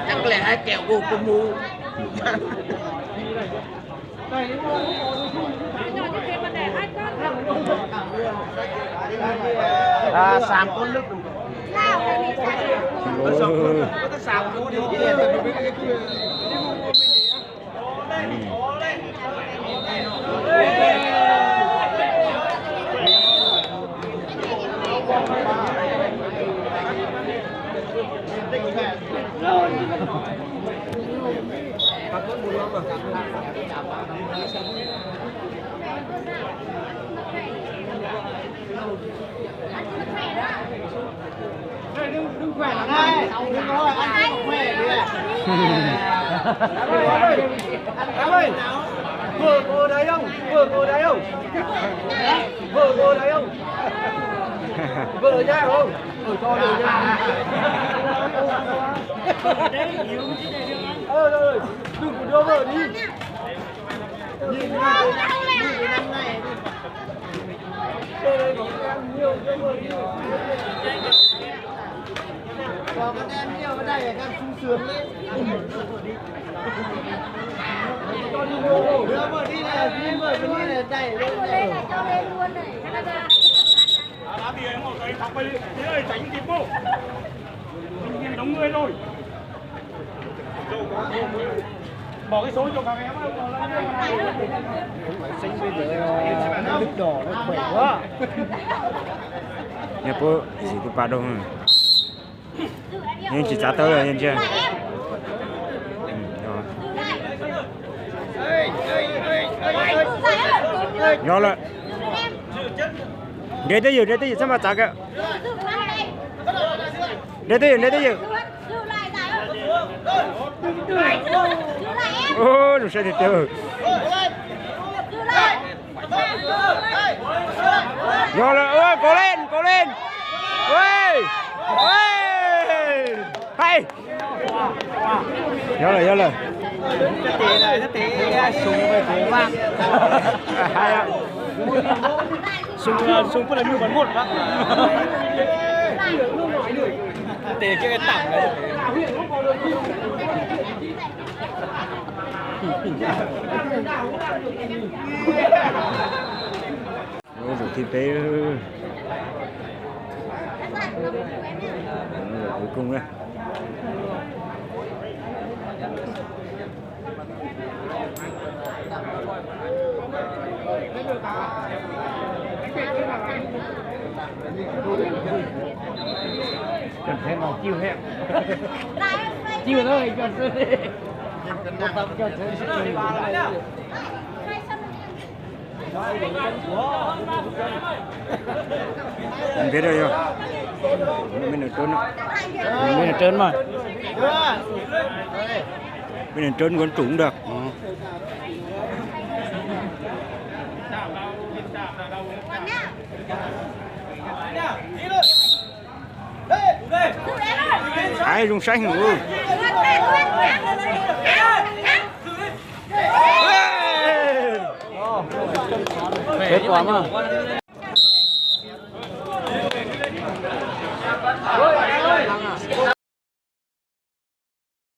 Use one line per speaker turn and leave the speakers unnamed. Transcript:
chắc lẽ hai kẹo của mù sàm con nước có sàm con đi đừng khỏe lắm đây, đừng có ăn không khỏe đi à. Em ơi, vợ cô đấy không? Vợ cô đấy không? Vợ cô đấy không? Vợ ở nhà không? Ở cho được nha. Rồi, đừng có đưa vợ đi. Nhìn cái năm này đi. Đây có em nhiều cho vợ đi. Có con em nhiều ở đây em sung sướng đấy. Đưa vợ đi này, đi vợ đi này, đẩy lên này. Cho lên luôn này.
Đã thì một cái thọcไปđi ơi tránh kịp vô. Đóng người rồi. Bỏ cái số cho các em
Xanh bây giờ nước đỏ nó khỏe quá.
Nhà cô gì cũng vào đâu nhưng chỉ trả tới rồi nhìn chưa nhỏ lại để tới giờ sao mà trả cái để tới giờ ô nó sẽ đi chơi nhỏ lại ơi cố lên ơi hay nhớ lời
Cái tí này súng về phía vàng.
hay ạ
súng có là như bắn một bác.
Tí cái tặng đấy.
Ôi rồi thịt tế rồi cuối cùng đây
Cần thêm vào chiêu hẹn. Chiêu thôi cho sư đi. Tập cho sư đi.
anh biết rồi không? Bên này trơn ạ.
Bên này trơn mà.
Bên này trơn còn trúng được. Ai rung xanh rồi.
Hết quá mà.